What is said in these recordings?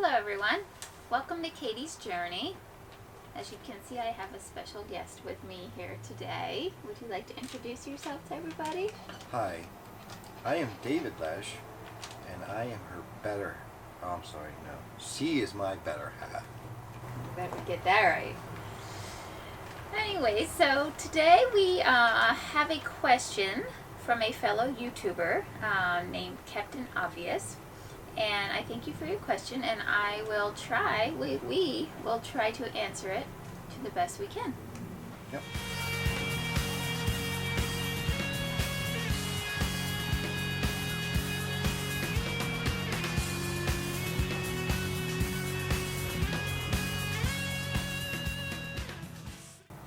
Hello everyone, welcome to Katie's Journey. As you can see, I have a special guest with me here today. Would you like to introduce yourself to everybody? Hi, I am David Lesh, and I am her better, she is my better half. You better get that right. Anyway, so today we have a question from a fellow YouTuber named Captain Obvious. And I thank you for your question, and I will try, we will try to answer it to the best we can. Yep.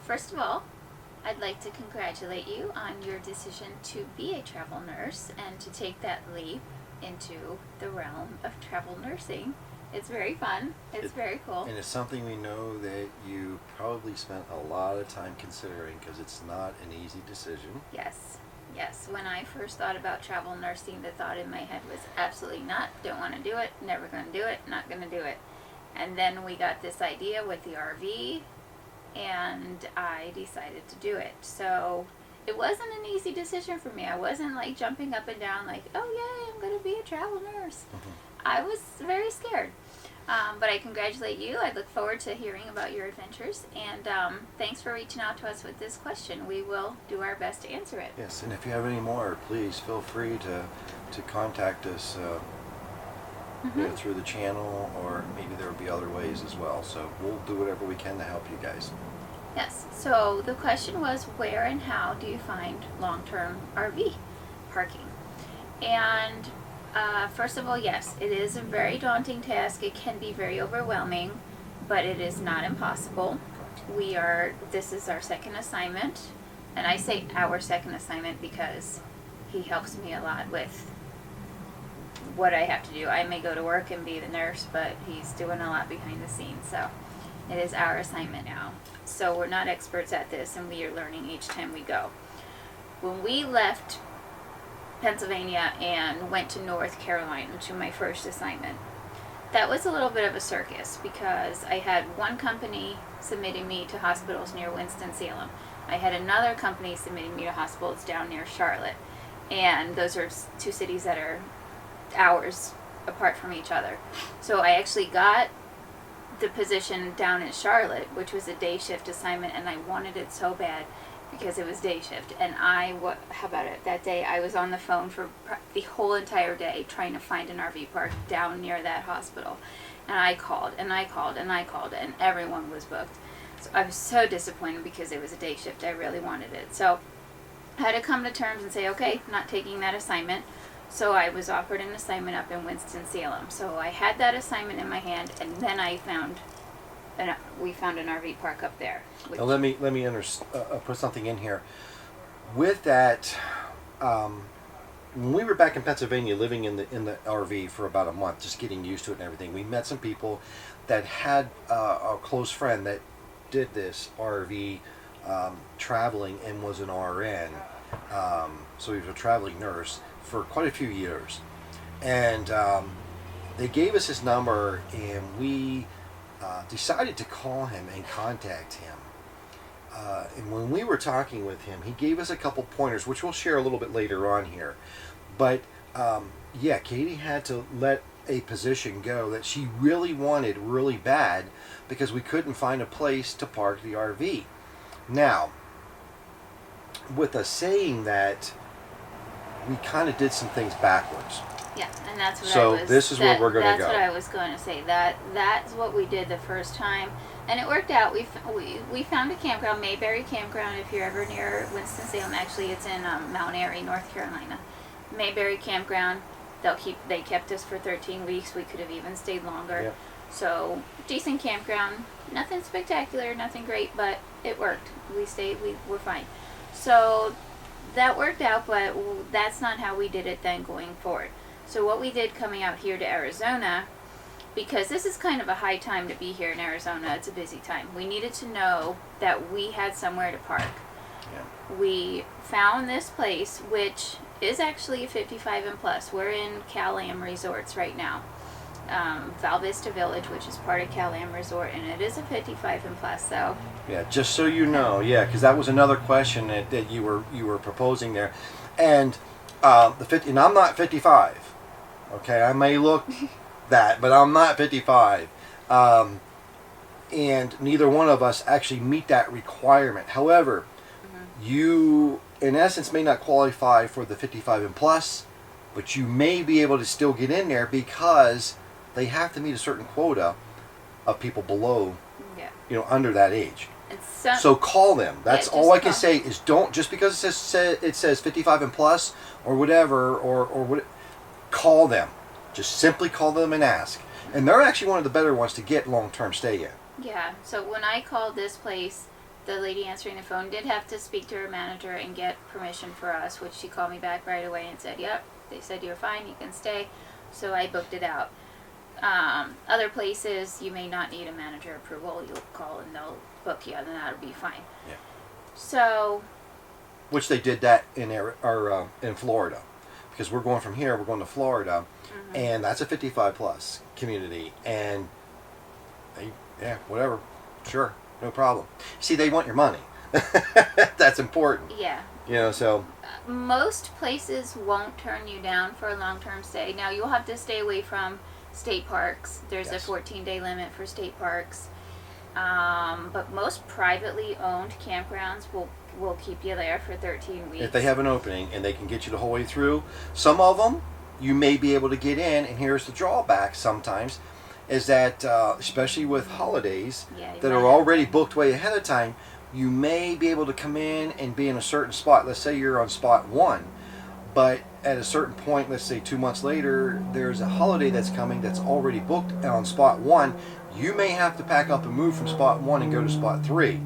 First of all, I'd like to congratulate you on your decision to be a travel nurse and to take that leap into the realm of travel nursing. It's very fun. It's very cool. And it's something we know that you probably spent a lot of time considering because it's not an easy decision. Yes. When I first thought about travel nursing, the thought in my head was absolutely not. Don't want to do it. Never going to do it. Not going to do it. And then we got this idea with the RV, and I decided to do it. So it wasn't an easy decision for me. I wasn't like jumping up and down like, oh yay, I'm going to be a travel nurse. I was very scared. But I congratulate you. I look forward to hearing about your adventures. And thanks for reaching out to us with this question. We will do our best to answer it. Yes, and if you have any more, please feel free to contact us through the channel, or maybe there will be other ways as well. So we'll do whatever we can to help you guys. Yes, so the question was, where and how do you find long-term RV parking? And first of all, yes, it is a very daunting task. It can be very overwhelming, but it is not impossible. This is our second assignment, and I say our second assignment because he helps me a lot with what I have to do. I may go to work and be the nurse, but he's doing a lot behind the scenes, so it is our assignment now. So we're not experts at this, and we are learning each time we go. When we left Pennsylvania and went to North Carolina to my first assignment, that was a little bit of a circus because I had one company submitting me to hospitals near Winston-Salem. I had another company submitting me to hospitals down near Charlotte, and those are two cities that are hours apart from each other. So I actually got the position down in Charlotte, which was a day shift assignment, and I wanted it so bad because it was day shift. And how about it? That day I was on the phone for the whole entire day trying to find an RV park down near that hospital. And I called and I called and I called, and everyone was booked. So I was so disappointed because it was a day shift. I really wanted it. So I had to come to terms and say, okay, I'm not taking that assignment. So I was offered an assignment up in Winston-Salem. So I had that assignment in my hand, and then we found an RV park up there. Now let me put something in here. With that, when we were back in Pennsylvania, living in the RV for about a month, just getting used to it and everything, we met some people that had a close friend that did this RV traveling and was an RN. So he was a traveling nurse for quite a few years, and they gave us his number, and we decided to call him and contact him. And when we were talking with him, he gave us a couple pointers, which we'll share a little bit later on here. But Katie had to let a position go that she really wanted really bad because we couldn't find a place to park the RV. Now, with us saying that, we kind of did some things backwards. Yeah, and that's what So this is where we're going to go. That's what I was going to say. That's what we did the first time, and it worked out. We found a campground, Mayberry Campground. If you're ever near Winston-Salem, actually, it's in Mount Airy, North Carolina. Mayberry Campground. They kept us for 13 weeks. We could have even stayed longer. Yep. So decent campground. Nothing spectacular, nothing great, but it worked. We stayed. We were fine. So that worked out, but that's not how we did it then going forward. So what we did coming out here to Arizona, because this is kind of a high time to be here in Arizona, it's a busy time. We needed to know that we had somewhere to park. Yeah. We found this place, which is actually 55 and plus. We're in Cal-Am Resorts right now. Val Vista Village, which is part of Cal-Am Resort, and it is a 55 and plus. So Yeah, just so you know, yeah, because that was another question that you were proposing there, and the 50, and I'm not 55. Okay, I may look that, but I'm not 55, and neither one of us actually meet that requirement. However, you, in essence, may not qualify for the 55 and plus, but you may be able to still get in there because they have to meet a certain quota of people below, yeah, under that age. and So call them. That's Yeah, all I just can call. say is don't, just because it says 55 and plus or whatever, or what, call them. Just simply call them and ask. And they're actually one of the better ones to get long-term stay in. Yeah, so when I called this place, the lady answering the phone did have to speak to her manager and get permission for us, which she called me back right away and said, yep, they said you're fine, you can stay. So I booked it out. Other places, you may not need a manager approval. You'll call and they'll book you, and then that'll be fine. Yeah. So, Which they did that in Florida. Because we're going from here, we're going to Florida, and that's a 55 plus community. And yeah, whatever, sure, no problem. See, they want your money. That's important. yeah. So Most places won't turn you down for a long-term stay. Now, you'll have to stay away from state parks. There's Yes. a 14-day limit for state parks. But most privately owned campgrounds will keep you there for 13 weeks. if they have an opening and they can get you the whole way through, some of them you may be able to get in. And here's the drawback sometimes, is that especially with holidays Yeah, you that might are have already to- booked way ahead of time, you may be able to come in and be in a certain spot. Let's say you're on spot 1, but at a certain point, let's say 2 months later, there's a holiday that's coming that's already booked on spot 1. You may have to pack up and move from spot 1 and go to spot 3.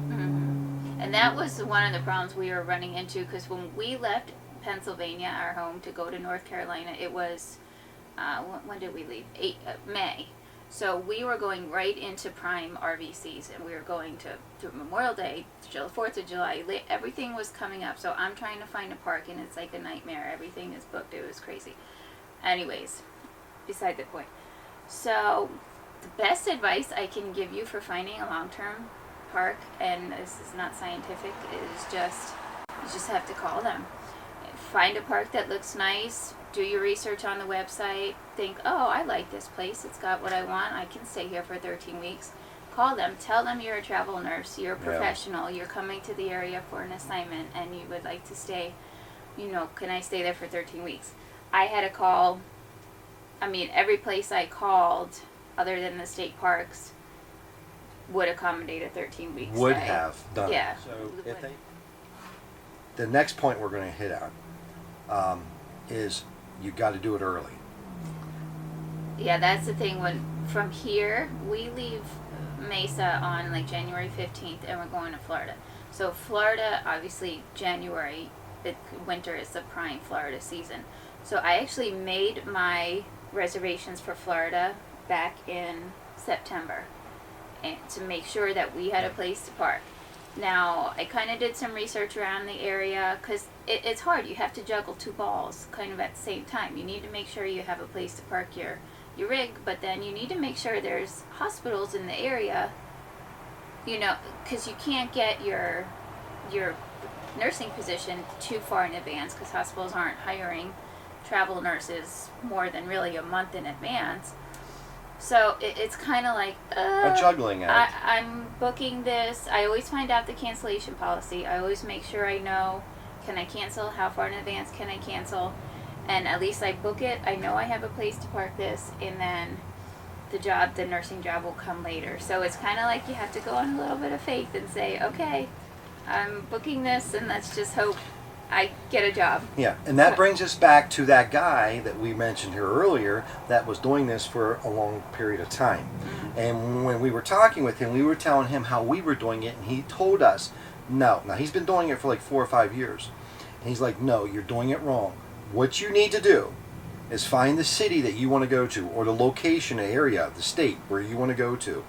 And that was one of the problems we were running into, because when we left Pennsylvania, our home, to go to North Carolina, it was, when did we leave? May. So we were going right into prime RV season. We were going to Memorial Day, to the 4th of July. Everything was coming up. So I'm trying to find a park, and it's like a nightmare. Everything is booked. It was crazy. Anyways, beside the point. So the best advice I can give you for finding a long-term park, and this is not scientific, is just, you just have to call them. Find a park that looks nice. Do your research on the website. Think, oh, I like this place. It's got what I want. I can stay here for 13 weeks. Call them. Tell them you're a travel nurse. You're a professional. You're coming to the area for an assignment, and you would like to stay. Can I stay there for 13 weeks? I had a call. Every place I called, other than the state parks, would accommodate a 13-week stay. Would have done. Yeah. So Would. the next point we're going to hit on is you got to do it early. Yeah, that's the thing. When from here, we leave Mesa on like January 15th, and we're going to Florida. So Florida, obviously, January, winter is the prime Florida season. So I actually made my reservations for Florida back in September, and to make sure that we had a place to park. Now, I kind of did some research around the area, because it's hard. You have to juggle two balls kind of at the same time. You need to make sure you have a place to park your rig, but then you need to make sure there's hospitals in the area, because you can't get your nursing position too far in advance, because hospitals aren't hiring travel nurses more than really a month in advance. So it's kind of like A juggling act. I'm booking this. I always find out the cancellation policy. I always make sure I know, can I cancel? How far in advance can I cancel? And at least I book it. I know I have a place to park this, and then the nursing job will come later. So it's kind of like you have to go on a little bit of faith and say, okay, I'm booking this, and let's just hope I get a job. Yeah, and that brings us back to that guy that we mentioned here earlier that was doing this for a long period of time. Mm-hmm. And when we were talking with him, we were telling him how we were doing it, and he told us, no. Now, he's been doing it for like 4 or 5 years. And he's like, no, you're doing it wrong. What you need to do is find the city that you want to go to, or the location, the area, the state where you want to go to.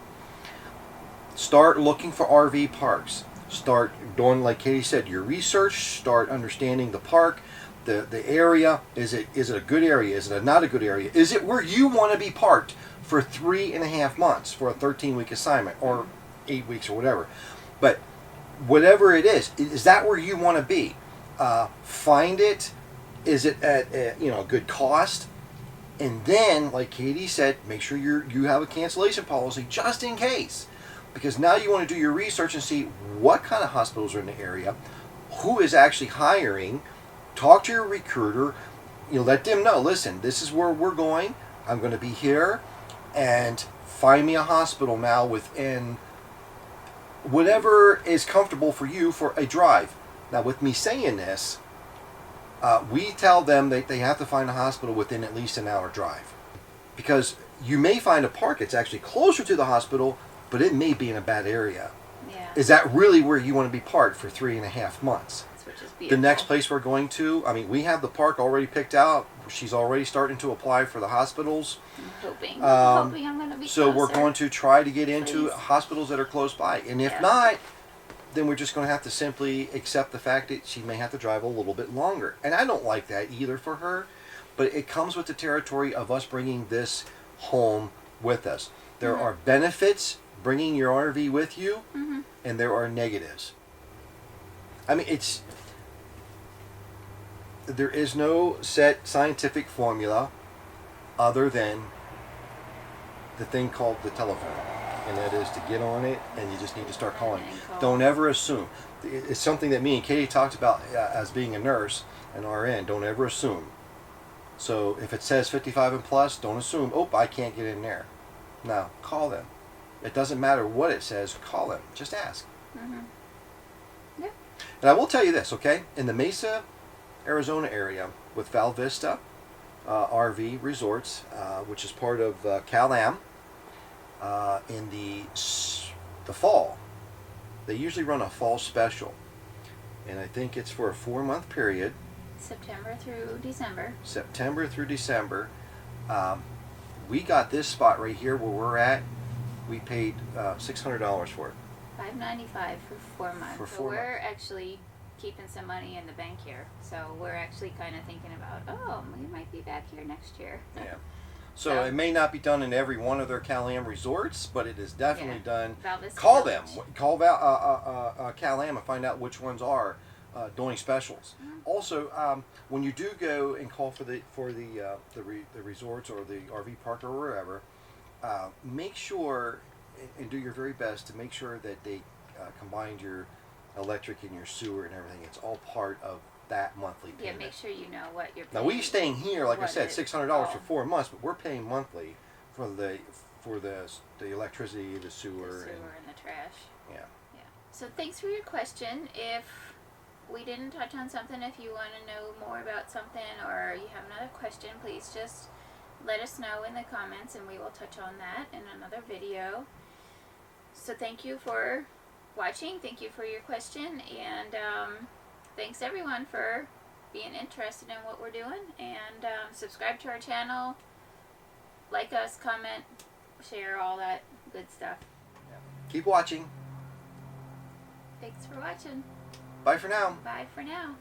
Start looking for RV parks. Start doing, like Katie said, your research. Start understanding the park, the area. Is it a good area? Is it not a good area? Is it where you want to be parked for 3.5 months for a 13-week assignment or 8 weeks or whatever. But whatever it is that where you want to be? Find it. Is it at a good cost? And then, like Katie said, make sure you have a cancellation policy just in case. Because now you want to do your research and see what kind of hospitals are in the area, who is actually hiring. Talk to your recruiter. Let them know, listen, this is where we're going. I'm going to be here. And find me a hospital now within whatever is comfortable for you for a drive. Now, with me saying this, we tell them that they have to find a hospital within at least an hour drive. Because you may find a park that's actually closer to the hospital, but it may be in a bad area. Yeah. Is that really where you want to be parked for 3.5 months? Which is beautiful. The next place we're going to, we have the park already picked out. She's already starting to apply for the hospitals. I'm hoping I'm going to be So closer. we're going to try to get into Please. hospitals that are close by. And if Yeah. not, then we're just going to have to simply accept the fact that she may have to drive a little bit longer. And I don't like that either for her, but it comes with the territory of us bringing this home with us. There Mm-hmm. are benefits bringing your RV with you, Mm-hmm. and there are negatives. There is no set scientific formula other than the thing called the telephone. And that is to get on it, and you just need to start calling. And call. Don't ever assume. It's something that me and Katie talked about as being a nurse, an RN. Don't ever assume. So if it says 55 and plus, don't assume, I can't get in there. No, call them. It doesn't matter what it says, call them. Just ask. Mm-hmm. Yep. And I will tell you this, okay? In the Mesa, Arizona area with Val Vista RV Resorts, which is part of Cal-Am, in the fall, they usually run a fall special. And I think it's for a 4-month period. September through December. September through December. We got this spot right here where we're at. We paid $600 for it. $595 for 4 months. For So 4 we're actually keeping some money in the bank here. So we're actually kind of thinking about, we might be back here next year. Yeah. So it may not be done in every one of their Cal-Am resorts, but it is definitely done. Val Vista Call Village. them. Call Cal-Am and find out which ones are doing specials. Mm-hmm. Also, when you do go and call for the resorts or the RV park or wherever, make sure and do your very best to make sure that they combined your electric and your sewer and everything. It's all part of that monthly Yeah, payment. make sure you know what you're paying. Now we staying here, like I What said, it- $600 for oh. 4 months, but we're paying monthly for the electricity, the The sewer, sewer and the trash. yeah. Yeah. So thanks for your question. If we didn't touch on something, if you want to know more about something or you have another question, please just let us know in the comments and we will touch on that in another video. So thank you for watching. Thank you for your question. And thanks everyone for being interested in what we're doing. And subscribe to our channel. Like us, comment, share, all that good stuff. Keep watching. Thanks for watching. Bye for now. Bye for now.